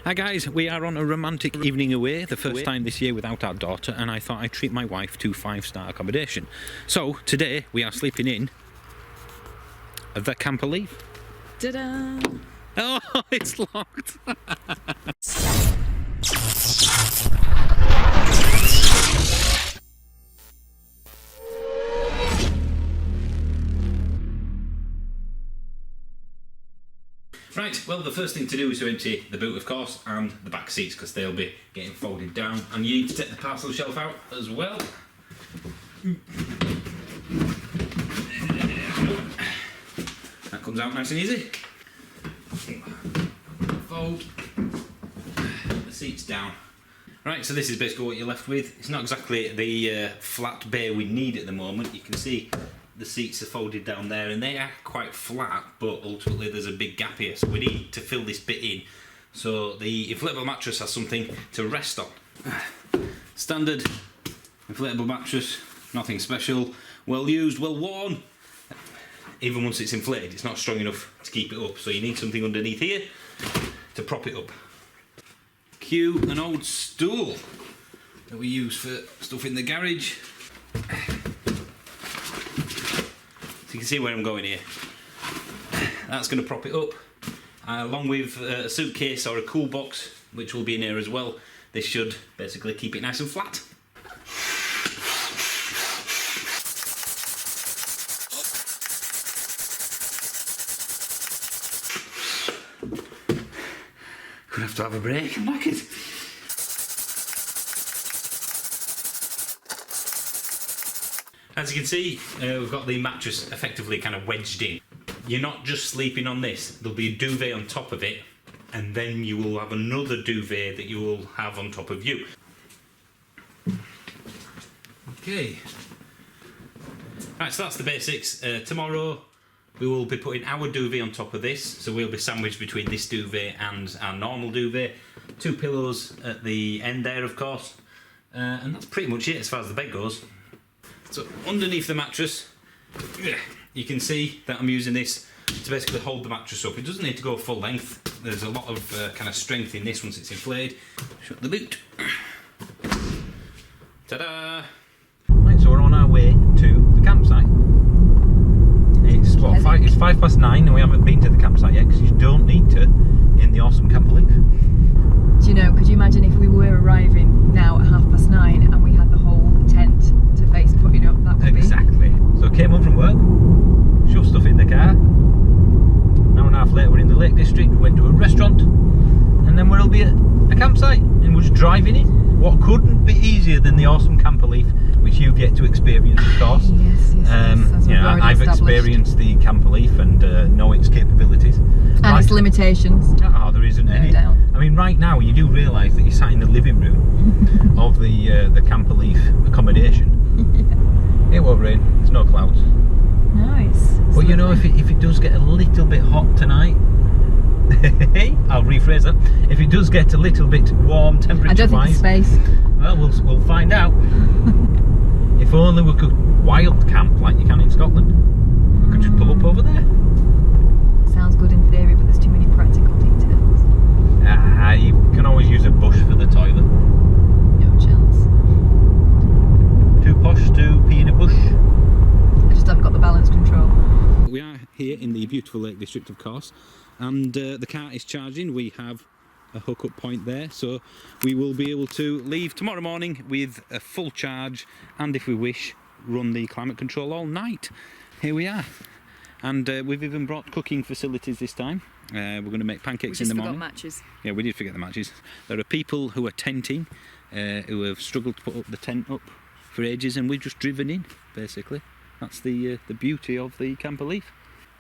Hi guys, we are on a romantic evening away, the first time this year without our daughter, and I thought I'd treat my wife to 5-star accommodation. So today we are sleeping in the CamperLEAF. Ta-da! Oh, it's locked! Right, well the first thing to do is to empty the boot of course, and the back seats because they'll be getting folded down, and you need to take the parcel shelf out as well. That comes out nice and easy. Fold the seats down. Right, so this is basically what you're left with. It's not exactly the flat bay we need at the moment. You can see the seats are folded down there and they are quite flat, but ultimately there's a big gap here, so we need to fill this bit in so the inflatable mattress has something to rest on. Standard inflatable mattress, nothing special, well used, well worn. Even once it's inflated, it's not strong enough to keep it up, so you need something underneath here to prop it up. Cue an old stool that we use for stuff in the garage. So you can see where I'm going here. That's going to prop it up, along with a suitcase or a cool box, which will be in here as well. This should basically keep it nice and flat. Gonna have to have a break, I'm knackered. As you can see, we've got the mattress effectively kind of wedged in. You're not just sleeping on this, there'll be a duvet on top of it, and then you will have another duvet that you will have on top of you. Okay. Right, so that's the basics. Tomorrow we will be putting our duvet on top of this, so we'll be sandwiched between this duvet and our normal duvet. 2 pillows at the end there, of course, and that's pretty much it as far as the bed goes. So underneath the mattress, you can see that I'm using this to basically hold the mattress up. It doesn't need to go full length. There's a lot of kind of strength in this once it's inflated. Shut the boot. Ta-da! Right, so we're on our way to the campsite. It's what, it's 9:05 and we haven't been to the campsite yet because you don't need to in the awesome CamperLEAF. Do you know, could you imagine if we were arriving now at 9:30 and we had the whole tent to face putting up? That would exactly. So came home from work, shoved stuff in the car. An hour and a half later we're in the Lake District, went to a restaurant, and then we'll be at a campsite and we're just driving in. What couldn't be easier than the awesome CamperLEAF, which you've yet to experience, of course. Yes. You know, I've experienced the CamperLEAF and know its capabilities. And its limitations. Oh, there isn't any. No doubt. I mean, right now you do realise that you're sat in the living room of the CamperLEAF accommodation. Yeah. It won't rain. There's no clouds. Nice. But you know, if it does get a little bit hot tonight, I'll rephrase that. If it does get a little bit warm temperature-wise, I don't think there's space. Well, we'll find out. If only we could wild camp like you can in Scotland. We could just pull up over there. Sounds good in theory, but there's too many practical details. You can always use a bush for the toilet. No chance. Too posh to pee in a bush. I just haven't got the balance control. We are here in the beautiful Lake District, of course, and the car is charging. We have a hookup point there, so we will be able to leave tomorrow morning with a full charge, and if we wish, run the climate control all night. Here we are, and we've even brought cooking facilities this time. We're going to make pancakes in the morning. Matches. Yeah, we did forget the matches. There are people who are tenting, who have struggled to put up the tent up for ages, and we've just driven in, basically. That's the beauty of the CamperLEAF.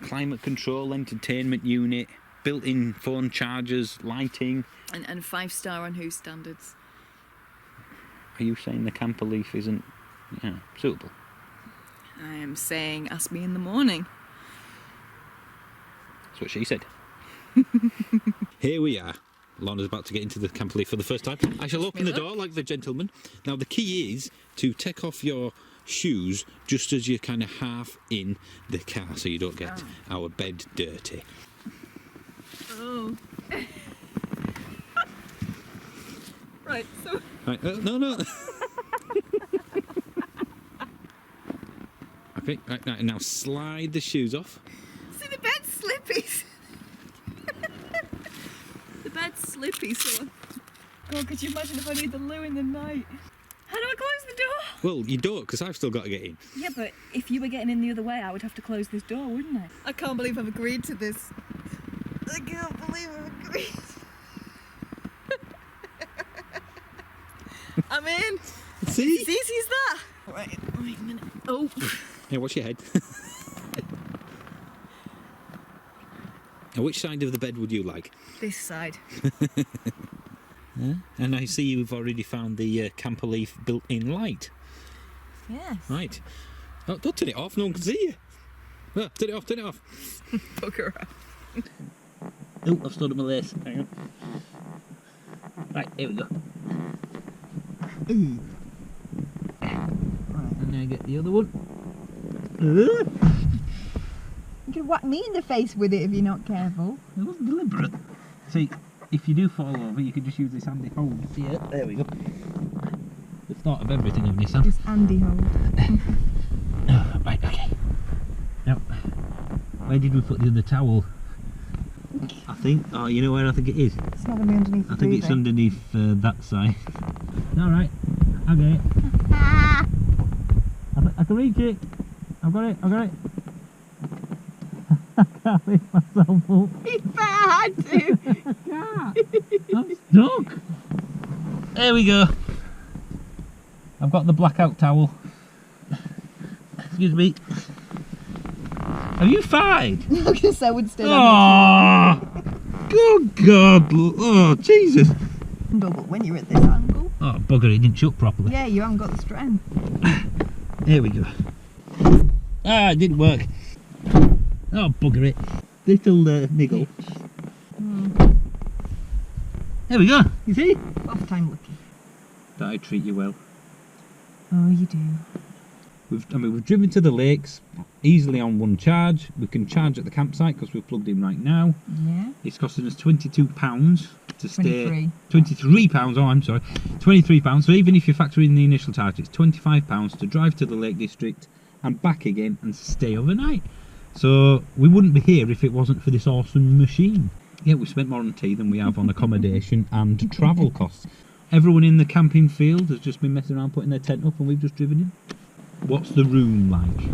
Climate control, entertainment unit, built-in phone chargers, lighting. And 5-star on whose standards? Are you saying the CamperLEAF isn't suitable? I am saying ask me in the morning. That's what she said. Here we are. Lorna's about to get into the CamperLEAF for the first time. I shall open the door like the gentleman. Now the key is to take off your shoes just as you're kind of half in the car so you don't get our bed dirty. Oh. Right, so... Right, no. Okay, right, now slide the shoes off. See, the bed's slippy. The bed's slippy, so... God, could you imagine if I need the loo in the night? How do I close the door? Well, you don't, because I've still got to get in. Yeah, but if you were getting in the other way, I would have to close this door, wouldn't I? I can't believe I've agreed to this. I can't believe I've agreed. I'm in. See? It's easy as that. Right, wait a minute. Oh. Hey, watch your head. Now, which side of the bed would you like? This side. Yeah. And I see you've already found the CamperLEAF built-in light. Yes. Right. Oh, don't turn it off, no one can see you. Oh, turn it off. Bugger off. Oh, I've stood up my lace. Hang on. Right, here we go. Ooh. Right, and now get the other one. You could whack me in the face with it if you're not careful. It wasn't deliberate. See, if you do fall over, you can just use this handy hold. See it? There we go. The thought of everything of Nissan. This Andy hold. Right, okay. Now, where did we put the other towel? I think, oh, you know where I think it is? It's not going to be underneath the I think it's duvet. underneath that side. Alright, I'll get it. I can reach it. I've got it. I can't lift myself up. If I had to. I'm stuck. There we go. I've got the blackout towel. Excuse me. Are you fine? I was going to say I would stay there. Oh, good God. Oh, Jesus. But when you're at this angle. Oh, bugger, it didn't shut properly. Yeah, you haven't got the strength. Here we go. Ah, it didn't work. Oh, bugger it. Little niggle. There we go. You see? Off time looking. That I treat you well. Oh, you do. We've driven to the lakes easily on one charge. We can charge at the campsite because we're plugged in right now. Yeah. It's costing us £22 to stay. 23. £23. Oh, I'm sorry. £23. So even if you factor in the initial charge, it's £25 to drive to the Lake District and back again and stay overnight. So we wouldn't be here if it wasn't for this awesome machine. Yeah, we spent more on tea than we have on accommodation and travel costs. Everyone in the camping field has just been messing around putting their tent up and we've just driven in. What's the room like?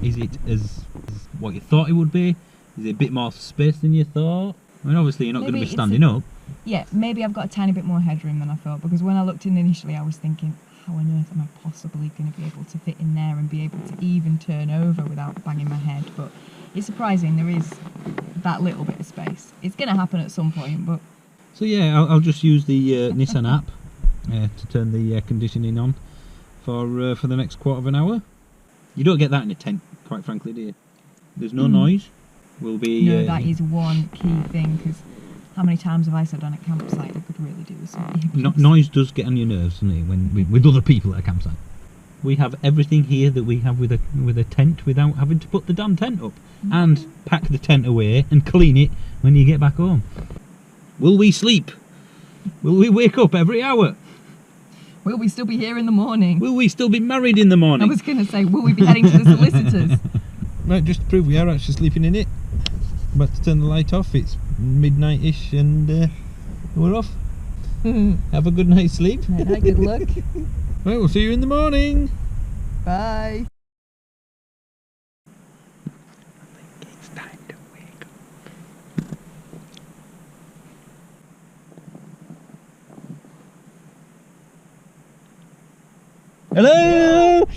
Is it as what you thought it would be? Is it a bit more space than you thought? I mean, obviously you're not going to be standing up. Yeah, maybe I've got a tiny bit more headroom than I thought, because when I looked in initially I was thinking, how on earth am I possibly going to be able to fit in there and be able to even turn over without banging my head? But it's surprising there is that little bit of space. It's going to happen at some point, but... So yeah, I'll just use the Nissan app to turn the air conditioning on for the next quarter of an hour. You don't get that in a tent, quite frankly, do you? There's no noise. We'll be... No, that is one key thing, because how many times have I said on a campsite I could really do with something? Noise does get on your nerves, doesn't it, when with other people at a campsite. We have everything here that we have with a tent without having to put the damn tent up and pack the tent away and clean it when you get back home. Will we sleep? Will we wake up every hour? Will we still be here in the morning? Will we still be married in the morning? I was going to say, will we be heading to the solicitors? Right, just to prove we are actually sleeping in it. I'm about to turn the light off. It's midnight-ish and we're off. Have a good night's sleep. Night, good luck. Right, we'll see you in the morning. Bye. It's time to wake up. Hello!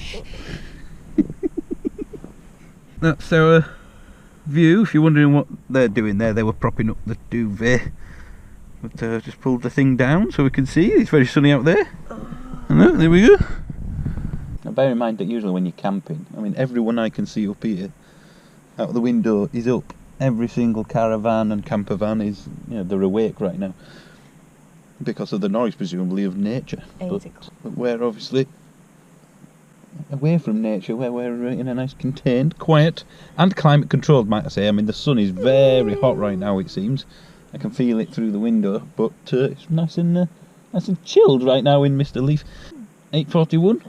That's our view. If you're wondering what they're doing there, they were propping up the duvet. But just pulled the thing down so we can see. It's very sunny out there. And there we go. Now bear in mind that usually when you're camping, I mean everyone I can see up here out the window is up. Every single caravan and camper van is, you know, they're awake right now. Because of the noise presumably of nature. But we're obviously away from nature, where we're in a nice contained, quiet and climate controlled, might I say. I mean the sun is very hot right now, it seems. I can feel it through the window, but it's nice and Nice and chilled right now in Mr. Leaf. 8:41. Okay.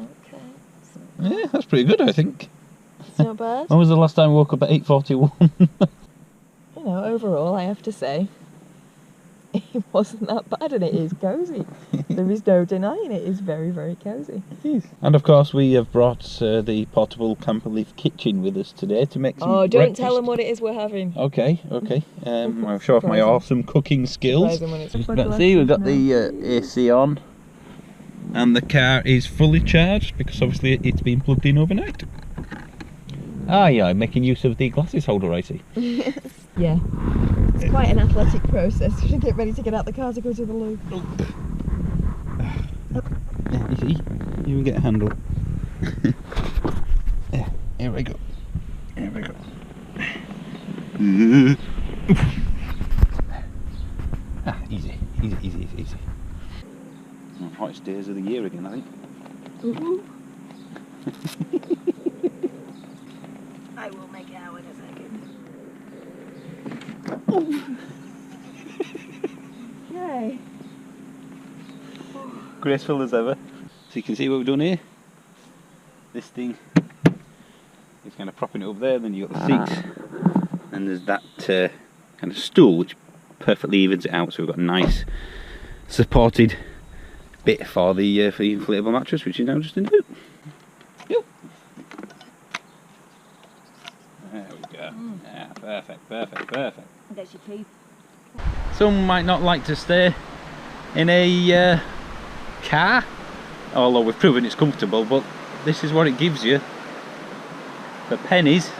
Yeah, that's pretty good, I think. It's not bad. When was the last time I woke up at 8:41? You know, overall, I have to say, it wasn't that bad, and it is cosy. There is no denying it is very, very cosy. It is. And of course, we have brought the portable CamperLEAF kitchen with us today to make some Oh, don't breakfast. tell them what it is we're having. Okay. I'll show off my awesome cooking skills. Let's see, we've got the AC on, and the car is fully charged because obviously it's been plugged in overnight. Ah, yeah, I'm making use of the glasses holder, I see. Yeah. It's quite an athletic process to get ready to get out the car to go to the loo. Yeah, you see, here we get a handle. Yeah, here we go. Here we go. Easy. Oh, hottest days of the year again, I think. I will make it out in a second. Yay. Graceful as ever. So you can see what we've done here. This thing is kind of propping it up there, then you've got the seats, and there's that kind of stool which perfectly evens it out, so we've got a nice supported bit for the inflatable mattress, which is now just in the boot. Yep. There we go. Yeah, perfect. There's your key. Some might not like to stay in a car, although we've proven it's comfortable, but this is what it gives you for pennies.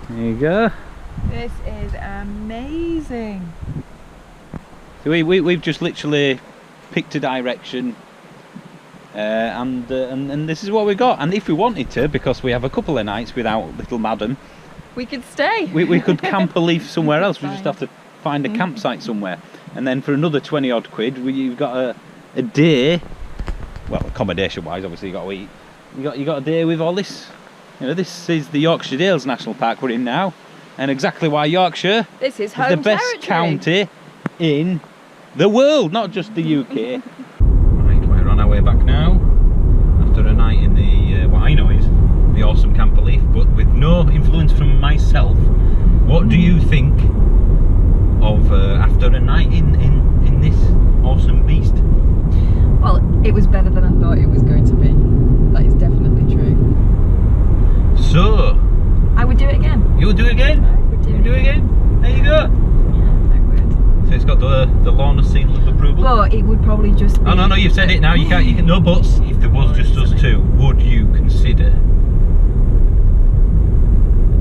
There you go. This is amazing. So we've just literally picked a direction, and this is what we got. And if we wanted to, because we have a couple of nights without little madam, We could stay. we could CamperLEAF somewhere else. We just have to find a campsite somewhere, and then for another 20 odd quid, you've got a day. Well, accommodation wise, obviously you got to eat. You got a day with all this. You know, this is the Yorkshire Dales National Park we're in now, and exactly why Yorkshire This is is home the best territory. county in the world, not just the UK. Right, we're on our way back now after a night in the what I know is the awesome CamperLEAF, but with no influence from myself. What do you think of after a night in this awesome beast? Well, it was better than I thought it was going to be. That is definitely true. So, I would do it again. you would do it again? I would do You it do it again? There you go. Yeah, I would. So it's got the Lorna seal of approval. But it would probably just be... Oh no, you've said it now. You can no buts. If there was just us two, would you consider?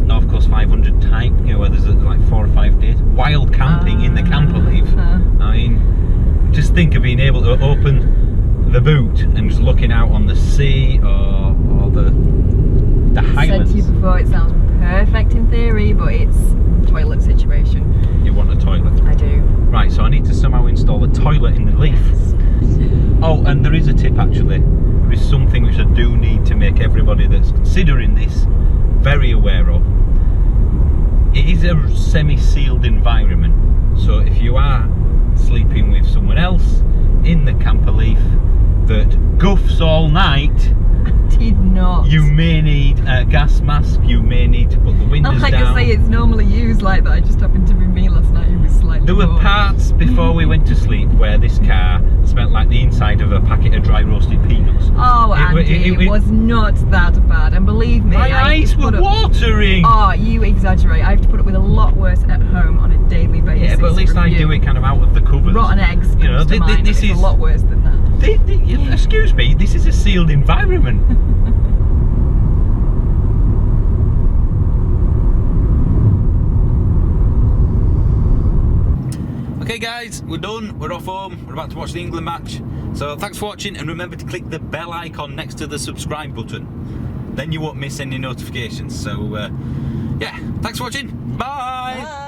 Not of course 500 type. You know, where there's like 4 or 5 days wild camping in the CamperLEAF. I mean, just think of being able to open the boot and just looking out on the sea or the I said Highlands. to you before, it sounds perfect in theory, but it's a toilet situation. You want a toilet? I do. Right, so I need to somehow install a toilet in the Leaf. Oh, and there is a tip actually. There is something which I do need to make everybody that's considering this very aware of. It is a semi-sealed environment, so if you are sleeping with someone else in the CamperLEAF that guffs all night, Did not. you may need a gas mask, you may need to put the windows Like down. I say, it's normally used like that. I just happened to be me last night. It was slightly There were more. parts before we went to sleep where this car smelled like the inside of a packet of dry roasted peanuts. Oh, Andy, it was not that bad. And believe me, My I eyes were watering! Oh, you exaggerate. I have to put up with a lot worse at home on a daily basis. Yeah, but at least from I you. do it kind of out of the covers. Rotten eggs. You know, comes to mind. this It's is a lot worse than that. excuse me, this is a sealed environment. Okay guys, we're done, we're off home, we're about to watch the England match. So thanks for watching, and remember to click the bell icon next to the subscribe button. Then you won't miss any notifications. So yeah, thanks for watching, bye!